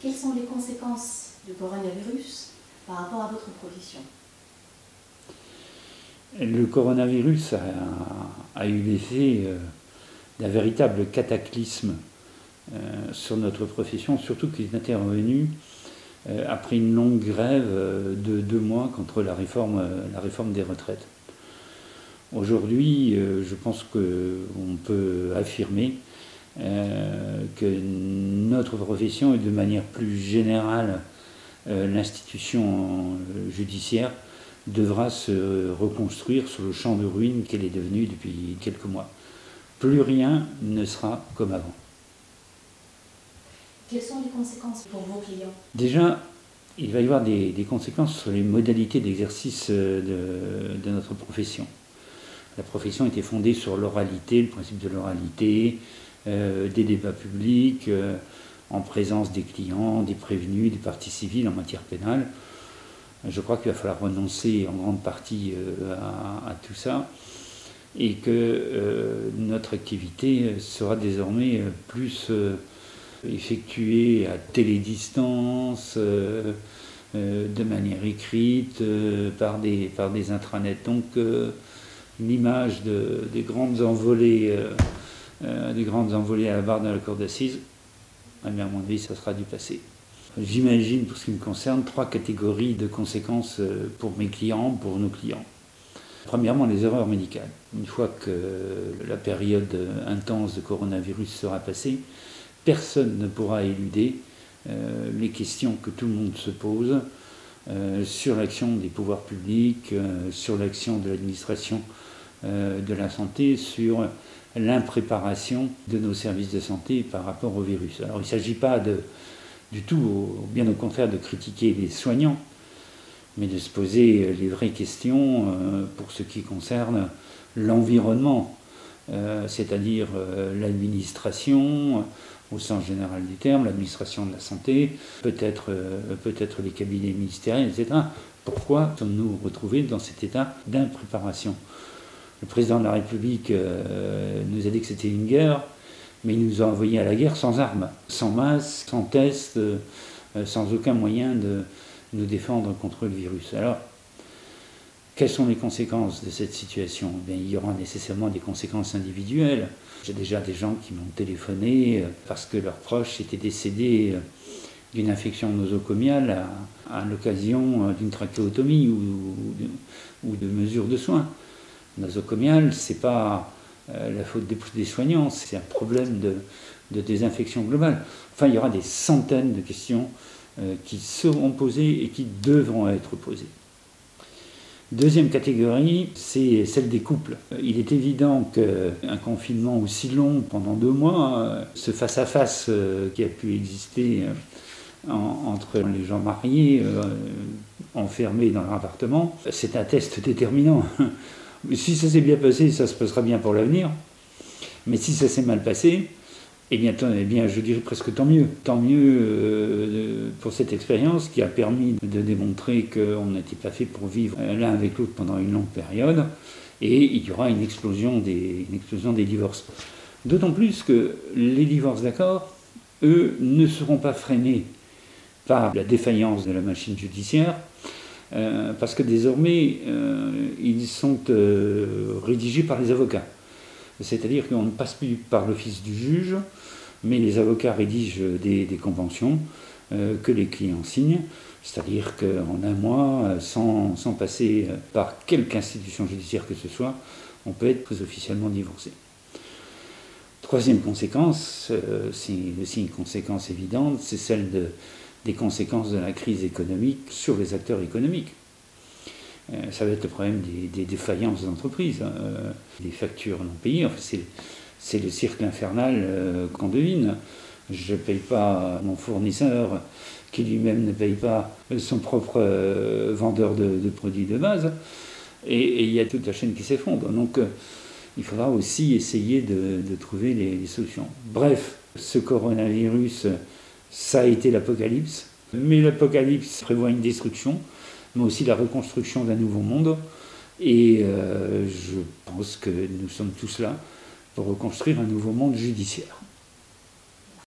Quelles sont les conséquences du coronavirus par rapport à votre profession? Le coronavirus a eu l'effet d'un véritable cataclysme sur notre profession, surtout qu'il est intervenu après une longue grève de 2 mois contre la réforme des retraites. Aujourd'hui, je pense qu'on peut affirmer que notre profession et de manière plus générale l'institution judiciaire devra se reconstruire sur le champ de ruines qu'elle est devenue depuis quelques mois. Plus rien ne sera comme avant. Quelles sont les conséquences pour vos clients? Déjà, il va y avoir des conséquences sur les modalités d'exercice de notre profession. La profession était fondée sur l'oralité, le principe de l'oralité, des débats publics, en présence des clients, des prévenus, des parties civiles en matière pénale. Je crois qu'il va falloir renoncer en grande partie à tout ça et que notre activité sera désormais plus effectuée à télédistance, de manière écrite, par des intranets. Donc l'image des grandes envolées à la barre de la cour d'assises, à mon avis, ça sera du passé. J'imagine, pour ce qui me concerne, 3 catégories de conséquences pour mes clients, pour nos clients. Premièrement, les erreurs médicales. Une fois que la période intense de coronavirus sera passée, personne ne pourra éluder les questions que tout le monde se pose sur l'action des pouvoirs publics, sur l'action de l'administration de la santé, sur l'impréparation de nos services de santé par rapport au virus. Alors il ne s'agit pas du tout, bien au contraire, de critiquer les soignants, mais de se poser les vraies questions pour ce qui concerne l'environnement, c'est-à-dire l'administration, au sens général du terme, l'administration de la santé, peut-être les cabinets ministériels, etc. Pourquoi sommes-nous retrouvés dans cet état d'impréparation? Le président de la République nous a dit que c'était une guerre, mais il nous a envoyés à la guerre sans armes, sans masque, sans test, sans aucun moyen de nous défendre contre le virus. Alors, quelles sont les conséquences de cette situation? Bien, il y aura nécessairement des conséquences individuelles. J'ai déjà des gens qui m'ont téléphoné parce que leurs proches étaient décédés d'une infection nosocomiale à l'occasion d'une trachéotomie ou de mesures de soins. Nosocomiale, ce n'est pas la faute des soignants, c'est un problème de désinfection globale. Enfin, il y aura des centaines de questions qui seront posées et qui devront être posées. Deuxième catégorie, c'est celle des couples. Il est évident qu'un confinement aussi long pendant 2 mois, ce face-à-face qui a pu exister entre les gens mariés, enfermés dans leur appartement, c'est un test déterminant. Si ça s'est bien passé, ça se passera bien pour l'avenir. Mais si ça s'est mal passé, eh bien, je dirais presque tant mieux. Tant mieux pour cette expérience qui a permis de démontrer qu'on n'était pas fait pour vivre l'un avec l'autre pendant une longue période. Et il y aura une explosion des divorces. D'autant plus que les divorces d'accords, eux, ne seront pas freinés par la défaillance de la machine judiciaire, parce que désormais, ils sont rédigés par les avocats. C'est-à-dire qu'on ne passe plus par l'office du juge, mais les avocats rédigent des conventions que les clients signent. C'est-à-dire qu'en 1 mois, sans passer par quelque institution judiciaire que ce soit, on peut être très officiellement divorcé. Troisième conséquence, c'est aussi une conséquence évidente, c'est celle des conséquences de la crise économique sur les acteurs économiques. Ça va être le problème des défaillances d'entreprises, des factures non payées. Enfin, c'est le cirque infernal qu'on devine. Je ne paye pas mon fournisseur qui lui-même ne paye pas son propre vendeur de produits de base. Et il y a toute la chaîne qui s'effondre. Donc il faudra aussi essayer de trouver les solutions. Bref, ce coronavirus, ça a été l'apocalypse. Mais l'apocalypse prévoit une destruction, mais aussi la reconstruction d'un nouveau monde. Et je pense que nous sommes tous là pour reconstruire un nouveau monde judiciaire.